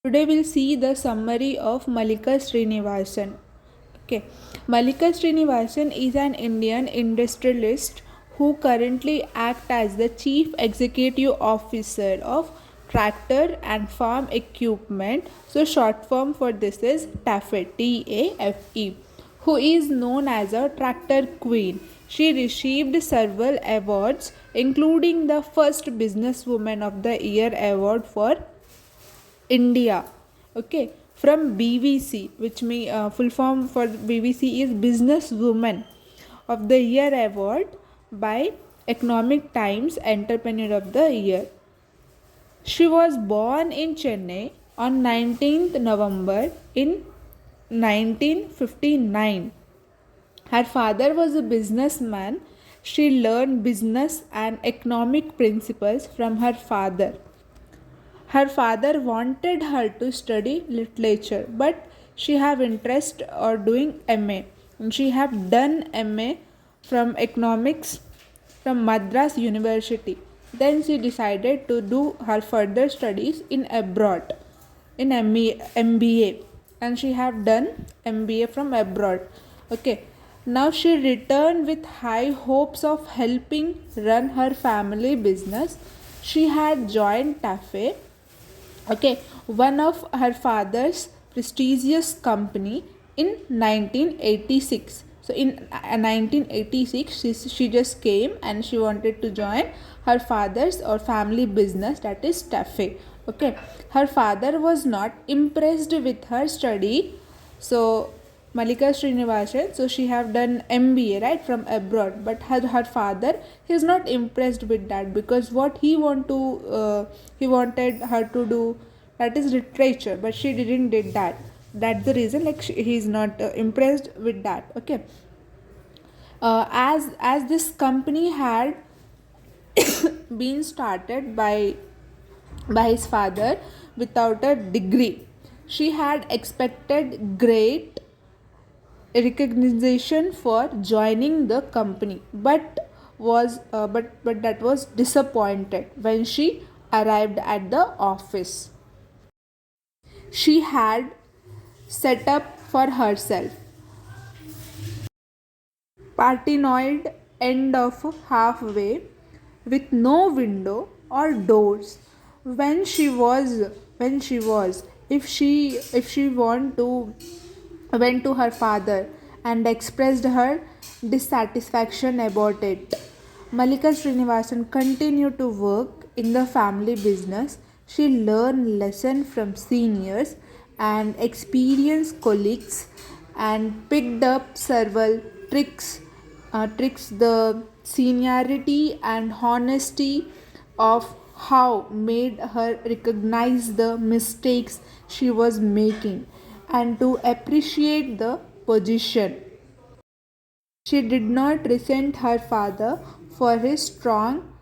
Today we'll see the summary of Mallika Srinivasan. Okay, Mallika Srinivasan is an Indian industrialist who currently acts as the Chief Executive Officer of Tractor and Farm Equipment. So, short form for this is TAFE, TAFE, who is known as a tractor queen. She received several awards, including the first Businesswoman of the Year award for India. Okay, from BBC, which full form for BBC is Businesswoman of the Year award by Economic Times Entrepreneur of the Year. She was born in Chennai on 19th November in 1959. Her father was a businessman. She learned business and economic principles from her father. Her father wanted her to study literature, but she have interest or doing MA. And she have done MA from economics from Madras University. Then she decided to do her further studies in abroad in MBA, and she have done MBA from abroad. Okay. Now she returned with high hopes of helping run her family business. She had joined TAFE, okay, one of her father's prestigious company in 1986. So in 1986 she just came and she wanted to join her father's or family business, that is TAFE. Okay, her father was not impressed with her study. So Mallika Srinivasan, so she have done MBA right from abroad, but her father, he is not impressed with that, because what he wanted her to do, that is literature, but she didn't did that. That's the reason, like he is not impressed with that. Okay, as this company had been started by his father without a degree, she had expected great recognition for joining the company, but that was disappointed when she arrived at the office. She had set up for herself partenoid end of halfway with no window or doors. When she was if she want to went to her father and expressed her dissatisfaction about it. Mallika Srinivasan continued to work in the family business. She learned lessons from seniors and experienced colleagues and picked up several tricks the seniority and honesty of how made her recognize the mistakes she was making and to appreciate the position. She did not resent her father for his strong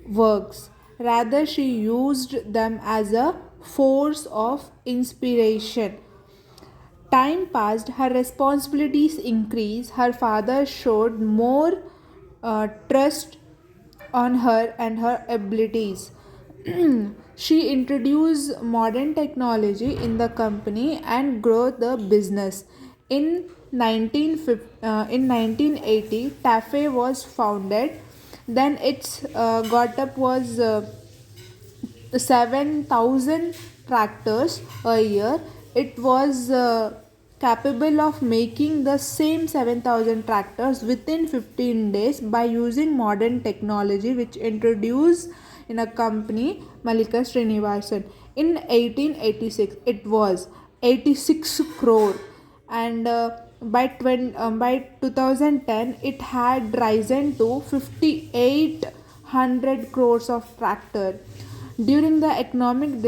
works. Rather, she used them as a force of inspiration. Time passed, her responsibilities increased, her father showed more trust on her and her abilities. She introduced modern technology in the company and grew the business. In 1980, TAFE was founded. Then its got up was 7,000 tractors a year. It was capable of making the same 7,000 tractors within 15 days by using modern technology, which introduced in a company Mallika Srinivasan. In 1886, it was 86 crore, and by 2010 it had risen to 5,800 crores of tractor. During the economic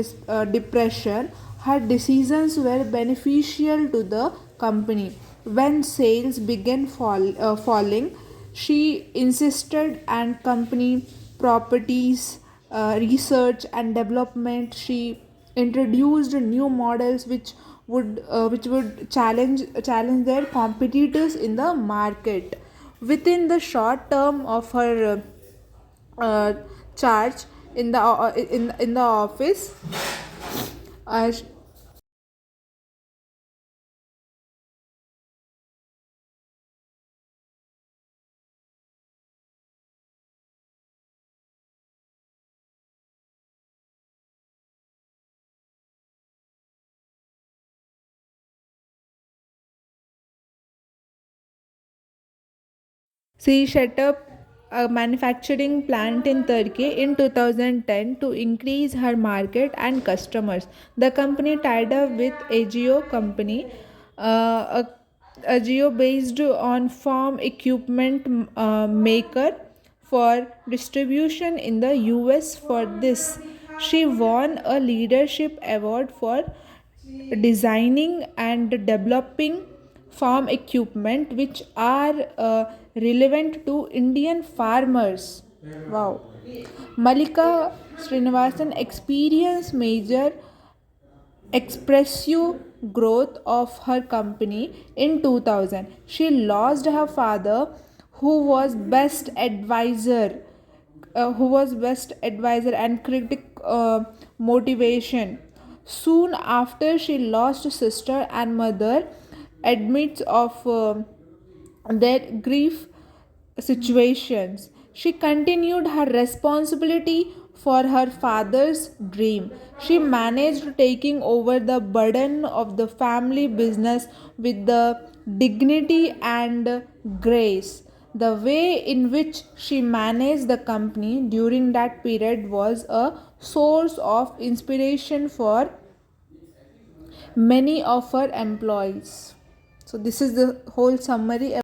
depression, her decisions were beneficial to the company. When sales began falling, she insisted and company properties, research and development. She introduced new models which would challenge their competitors in the market. Within the short term of her charge in the office, uh, She set up a manufacturing plant in Turkey in 2010 to increase her market and customers. The company tied up with AGO company, a geo based on farm equipment maker for distribution in the US. For this, she won a leadership award for designing and developing farm equipment which are relevant to Indian farmers. Wow. Mallika Srinivasan experienced major expressive growth of her company in 2000. She lost her father, who was best advisor and critic motivation. Soon after, she lost sister and mother admits of their grief situations. She continued her responsibility for her father's dream. She managed taking over the burden of the family business with the dignity and grace. The way in which she managed the company during that period was a source of inspiration for many of her employees. So, this is the whole summary.